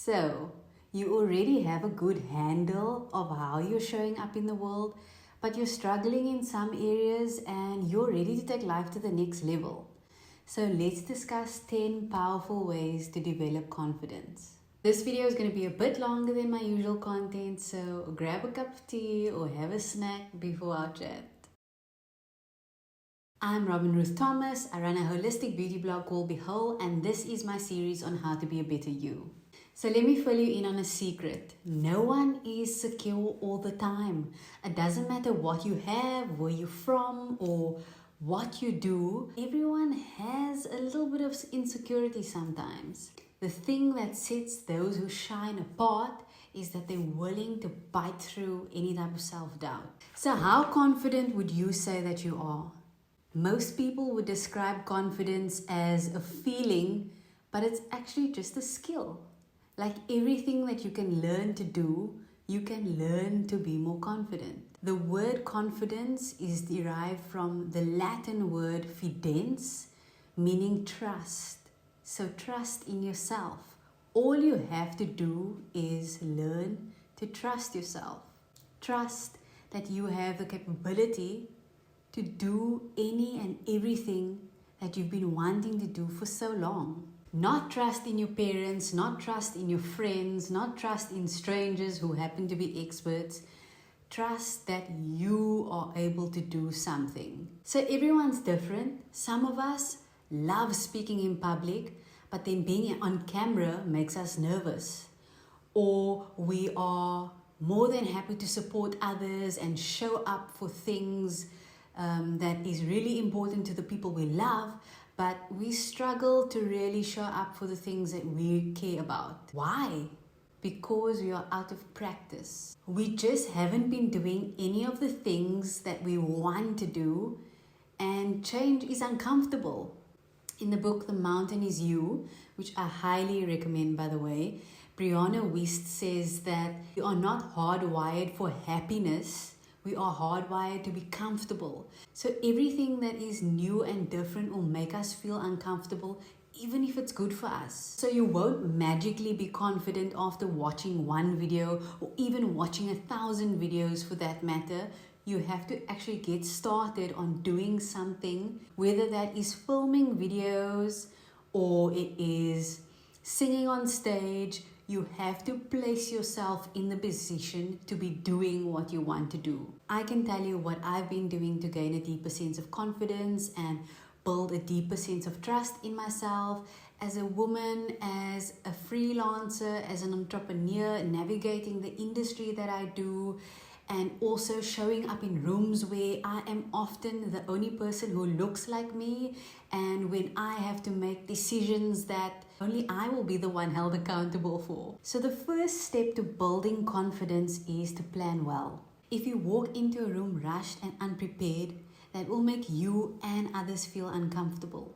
So, you already have a good handle of how you're showing up in the world, but you're struggling in some areas and you're ready to take life to the next level. So, let's discuss 10 powerful ways to develop confidence. This video is going to be a bit longer than my usual content, so grab a cup of tea or have a snack before our chat. I'm Robyn Ruth Thomas. I run a holistic beauty blog called Be Whole, and this is my series on how to be a better you. So let me fill you in on a secret. No one is secure all the time. It doesn't matter what you have, where you're from, or what you do. Everyone has a little bit of insecurity sometimes. The thing that sets those who shine apart is that they're willing to bite through any type of self-doubt. So how confident would you say that you are? Most people would describe confidence as a feeling, but it's actually just a skill. Like everything that you can learn to do, you can learn to be more confident. The word confidence is derived from the Latin word fidens, meaning trust. So trust in yourself. All you have to do is learn to trust yourself. Trust that you have the capability to do any and everything that you've been wanting to do for so long. Not trust in your parents, not trust in your friends, not trust in strangers who happen to be experts. Trust that you are able to do something. So everyone's different. Some of us love speaking in public, but then being on camera makes us nervous. Or we are more than happy to support others and show up for things that is really important to the people we love, but we struggle to really show up for the things that we care about. Why? Because we are out of practice. We just haven't been doing any of the things that we want to do, and change is uncomfortable. In the book The Mountain Is You, which I highly recommend by the way, Brianna Wiest says that we are not hardwired for happiness. We are hardwired to be comfortable. So everything that is new and different will make us feel uncomfortable, even if it's good for us. So you won't magically be confident after watching one video or even watching 1,000 videos for that matter. You have to actually get started on doing something, whether that is filming videos or it is singing on stage. You have to place yourself in the position to be doing what you want to do. I can tell you what I've been doing to gain a deeper sense of confidence and build a deeper sense of trust in myself as a woman, as a freelancer, as an entrepreneur, navigating the industry that I do, and also showing up in rooms where I am often the only person who looks like me, and when I have to make decisions that only I will be the one held accountable for. So the first step to building confidence is to plan well. If you walk into a room rushed and unprepared, that will make you and others feel uncomfortable.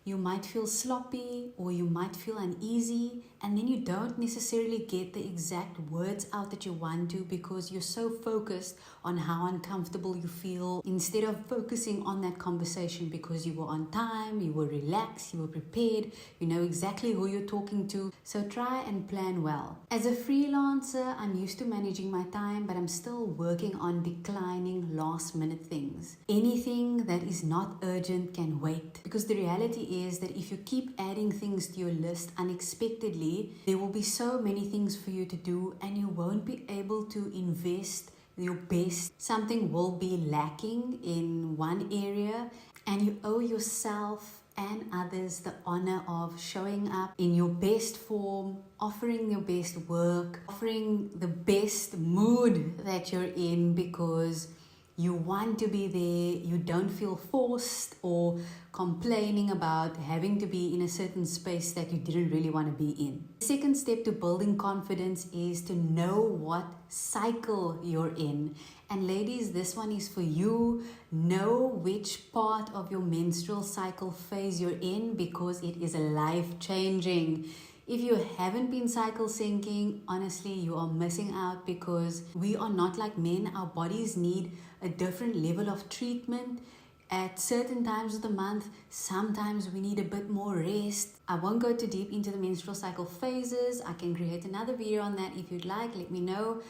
You might feel sloppy or you might feel uneasy, and then you don't necessarily get the exact words out that you want to because you're so focused on how uncomfortable you feel instead of focusing on that conversation because you were on time, you were relaxed, you were prepared, you know exactly who you're talking to. So try and plan well. As a freelancer, I'm used to managing my time, but I'm still working on declining last minute things. Anything that is not urgent can wait, because the reality is that if you keep adding things to your list unexpectedly, there will be so many things for you to do and you won't be able to invest your best. Something will be lacking in one area, and you owe yourself and others the honor of showing up in your best form, offering your best work, offering the best mood that you're in because you want to be there, you don't feel forced or complaining about having to be in a certain space that you didn't really want to be in. The second step to building confidence is to know what cycle you're in. And ladies, this one is for you. Know which part of your menstrual cycle phase you're in because it is life-changing. If you haven't been cycle syncing, honestly, you are missing out because we are not like men. Our bodies need a different level of treatment At certain times of the month, sometimes we need a bit more rest. I won't go too deep into the menstrual cycle phases. I can create another video on that if you'd like, let me know.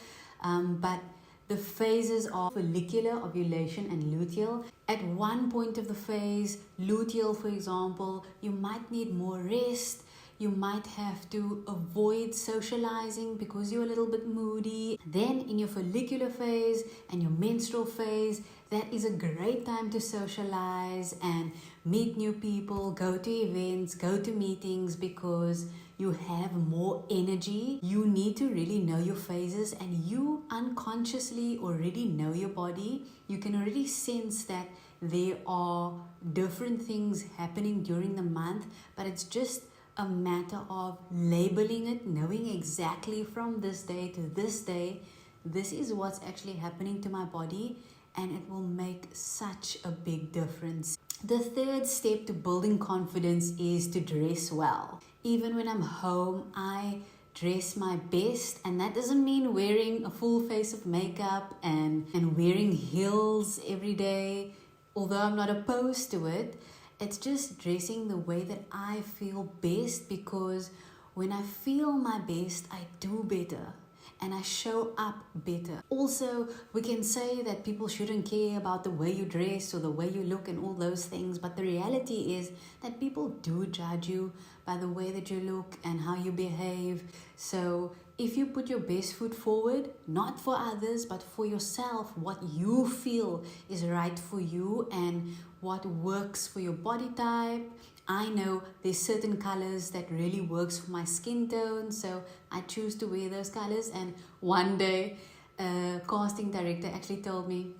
But the phases are follicular, ovulation, and luteal. At one point of the phase, luteal for example, you might need more rest. You might have to avoid socializing because you're a little bit moody. Then in your follicular phase and your menstrual phase, that is a great time to socialize and meet new people, go to events, go to meetings because you have more energy. You need to really know your phases, and you unconsciously already know your body. You can already sense that there are different things happening during the month, but it's just a matter of labeling it, knowing exactly from this day to this day, this is what's actually happening to my body, and it will make such a big difference. The third step to building confidence is to dress well. Even when I'm home, I dress my best, and that doesn't mean wearing a full face of makeup and wearing heels every day, although I'm not opposed to it. It's just dressing the way that I feel best, because when I feel my best, I do better and I show up better. Also, we can say that people shouldn't care about the way you dress or the way you look and all those things, but the reality is that people do judge you by the way that you look and how you behave. So if you put your best foot forward, not for others, but for yourself, what you feel is right for you and what works for your body type. I know there's certain colors that really works for my skin tone, so I choose to wear those colors. And one day, a casting director actually told me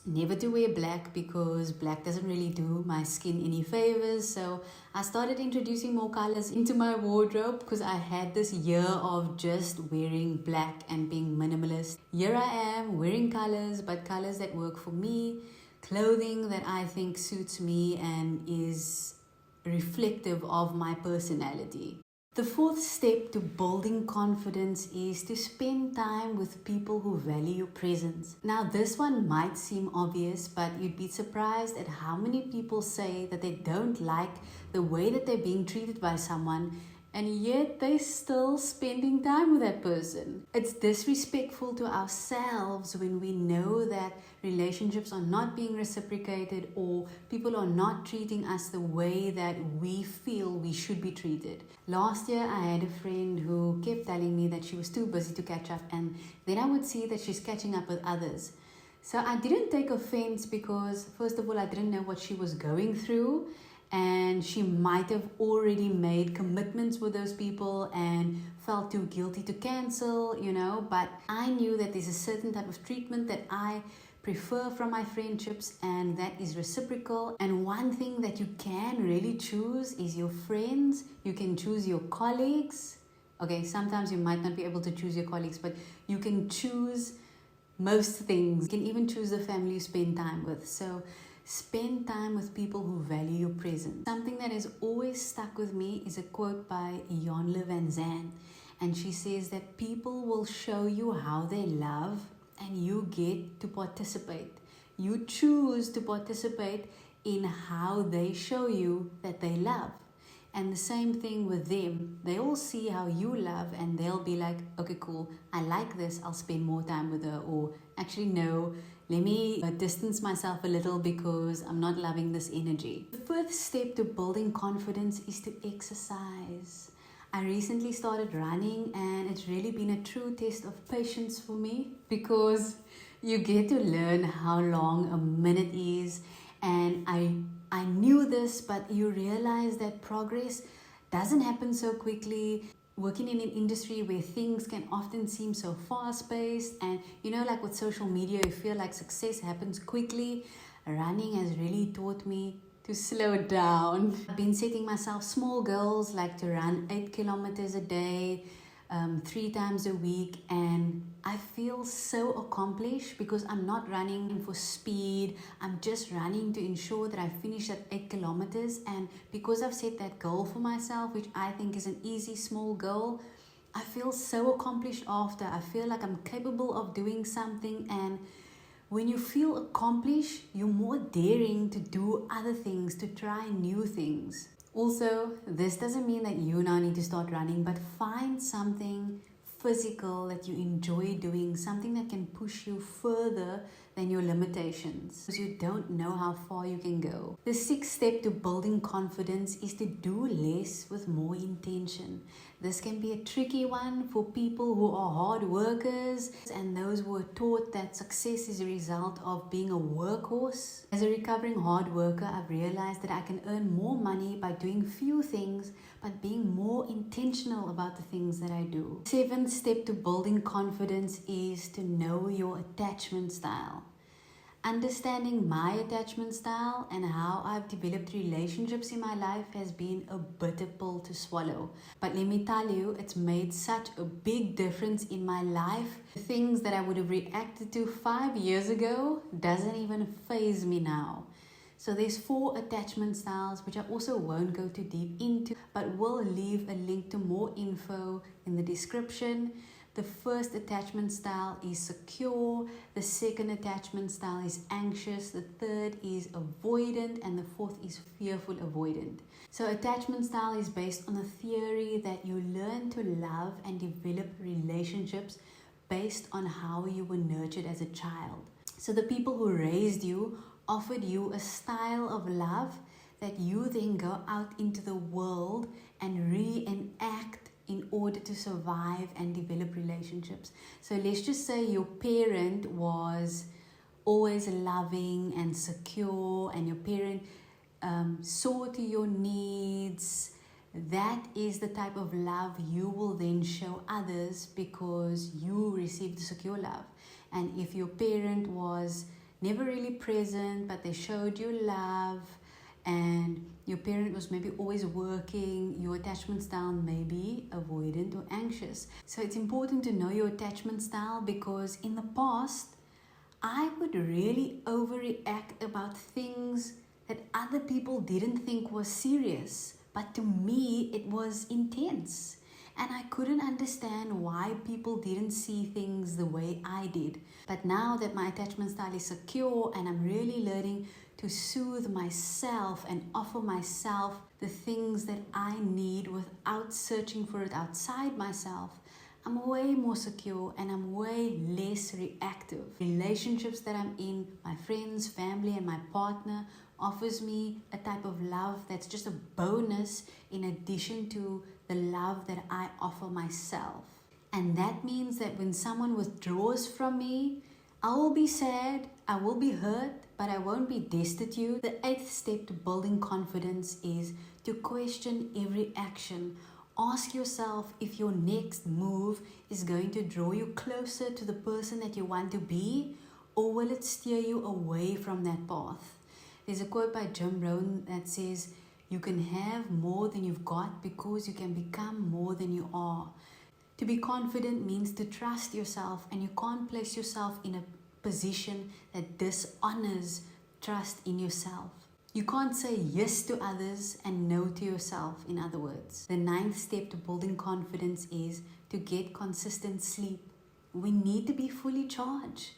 never to wear black because black doesn't really do my skin any favors. So I started introducing more colors into my wardrobe because I had this year of just wearing black and being minimalist. Here I am wearing colors, but colors that work for me, clothing that I think suits me and is reflective of my personality. The fourth step to building confidence is to spend time with people who value your presence. Now, this one might seem obvious, but you'd be surprised at how many people say that they don't like the way that they're being treated by someone, and yet they're still spending time with that person. It's disrespectful to ourselves when we know that relationships are not being reciprocated or people are not treating us the way that we feel we should be treated. Last year, I had a friend who kept telling me that she was too busy to catch up, and then I would see that she's catching up with others. So I didn't take offense because, first of all, I didn't know what she was going through, and she might have already made commitments with those people and felt too guilty to cancel, but I knew that there's a certain type of treatment that I prefer from my friendships, and that is reciprocal. And one thing that you can really choose is your friends. You can choose your colleagues. Okay, sometimes you might not be able to choose your colleagues, but you can choose most things. You can even choose the family you spend time with. So spend time with people who value your presence. Something that has always stuck with me is a quote by Jan Van Zandt, and she says that people will show you how they love, and you get to participate. You choose to participate in how they show you that they love. And the same thing with them. They all see how you love and they'll be like, okay, cool, I like this, I'll spend more time with her. Or actually, no, let me distance myself a little because I'm not loving this energy. The fifth step to building confidence is to exercise. I recently started running, and it's really been a true test of patience for me, because you get to learn how long a minute is. And I knew this, but you realize that progress doesn't happen so quickly. Working in an industry where things can often seem so fast-paced, and like with social media, you feel like success happens quickly. Running has really taught me to slow down. I've been setting myself small goals, like to run 8 kilometers a day, 3 times a week, and I feel so accomplished because I'm not running for speed. I'm just running to ensure that I finish that 8 kilometers. And because I've set that goal for myself, which I think is an easy, small goal, I feel so accomplished after. I feel like I'm capable of doing something, and When you feel accomplished, you're more daring to do other things, to try new things. Also, this doesn't mean that you now need to start running, but find something physical that you enjoy doing, something that can push you further than your limitations, because you don't know how far you can go. The sixth step to building confidence is to do less with more intention. This can be a tricky one for people who are hard workers and those who are taught that success is a result of being a workhorse. As a recovering hard worker, I've realized that I can earn more money by doing few things but being more intentional about the things that I do. Seventh step to building confidence is to know your attachment style. Understanding my attachment style and how I've developed relationships in my life has been a bitter pill to swallow. But let me tell you, it's made such a big difference in my life. The things that I would have reacted to 5 years ago doesn't even faze me now. So there's 4 attachment styles, which I also won't go too deep into, but will leave a link to more info in the description. The first attachment style is secure, the second attachment style is anxious, the third is avoidant, and the fourth is fearful avoidant. So attachment style is based on the theory that you learn to love and develop relationships based on how you were nurtured as a child. So the people who raised you offered you a style of love that you then go out into the world and reenact in order to survive and develop relationships. So let's just say your parent was always loving and secure, and your parent saw to your needs. That is the type of love you will then show others because you received secure love. And if your parent was never really present, but they showed you love, and your parent was maybe always working, your attachment style may be avoidant or anxious. So it's important to know your attachment style, because in the past, I would really overreact about things that other people didn't think was serious, but to me, it was intense. And I couldn't understand why people didn't see things the way I did. But now that my attachment style is secure and I'm really learning to soothe myself and offer myself the things that I need without searching for it outside myself, I'm way more secure and I'm way less reactive. Relationships that I'm in, my friends, family, and my partner offers me a type of love that's just a bonus in addition to the love that I offer myself. And that means that when someone withdraws from me, I will be sad, I will be hurt, but I won't be destitute. The 8th step to building confidence is to question every action. Ask yourself if your next move is going to draw you closer to the person that you want to be, or will it steer you away from that path. There's a quote by Jim Rohn that says, "You can have more than you've got because you can become more than you are." To be confident means to trust yourself, and you can't place yourself in a position that dishonors trust in yourself. You can't say yes to others and no to yourself, in other words. The 9th step to building confidence is to get consistent sleep. We need to be fully charged.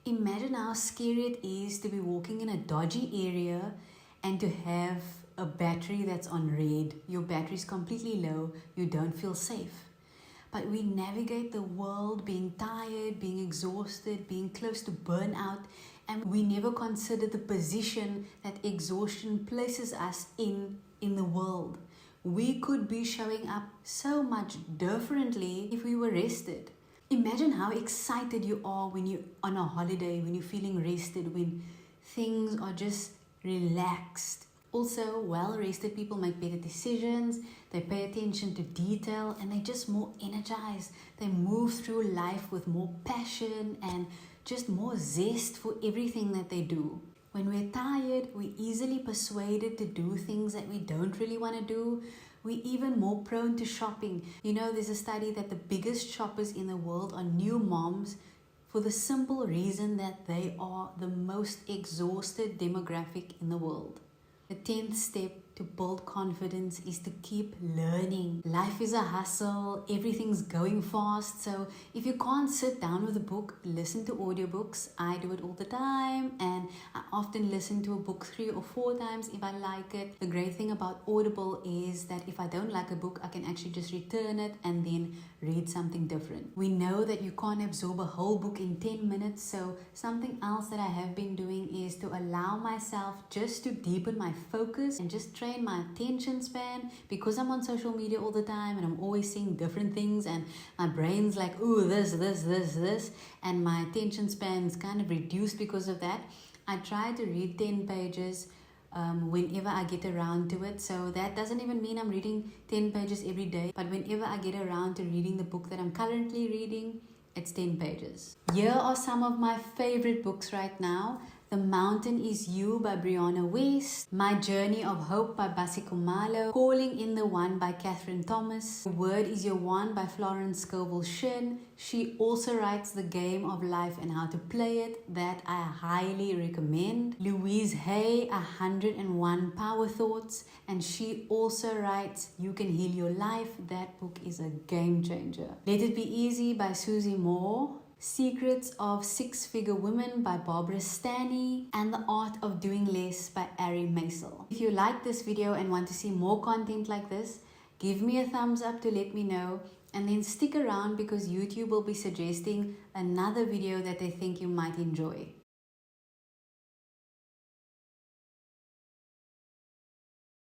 Imagine how scary it is to be walking in a dodgy area and to have a battery that's on red. Your battery is completely low. You don't feel safe. But we navigate the world being tired, being exhausted, being close to burnout, and we never consider the position that exhaustion places us in the world. We could be showing up so much differently if we were rested. Imagine how excited you are when you're on a holiday, when you're feeling rested, when things are just relaxed. Also, well-rested people make better decisions, they pay attention to detail, and they're just more energized. They move through life with more passion and just more zest for everything that they do. When we're tired, we're easily persuaded to do things that we don't really want to do. We're even more prone to shopping. You know, there's a study that the biggest shoppers in the world are new moms, for the simple reason that they are the most exhausted demographic in the world. The 10th step to build confidence is to keep learning. Life is a hustle, everything's going fast. So if you can't sit down with a book, listen to audiobooks. I do it all the time, and I often listen to a book 3 or 4 times if I like it. The great thing about Audible is that if I don't like a book, I can actually just return it and then read something different. We know that you can't absorb a whole book in 10 minutes, so something else that I have been doing is to allow myself just to deepen my focus and just train my attention span, because I'm on social media all the time and I'm always seeing different things and my brain's like, ooh, this, and my attention span is kind of reduced because of that. I try to read 10 pages whenever I get around to it. So that doesn't even mean I'm reading 10 pages every day, but whenever I get around to reading the book that I'm currently reading, it's 10 pages. Here are some of my favorite books right now. The Mountain Is You by Brianna West, My Journey of Hope by Basi Kumalo, Calling in the One by Catherine Thomas, The Word Is Your One by Florence Scovel Shinn. She also writes The Game of Life and How to Play It, that I highly recommend. Louise Hay, 101 Power Thoughts, and she also writes You Can Heal Your Life. That book is a game changer. Let It Be Easy by Susie Moore, Secrets of Six-Figure Women by Barbara Stanny, and The Art of Doing Less by Ari Maisel. If you like this video and want to see more content like this, give me a thumbs up to let me know, and then stick around because YouTube will be suggesting another video that they think you might enjoy.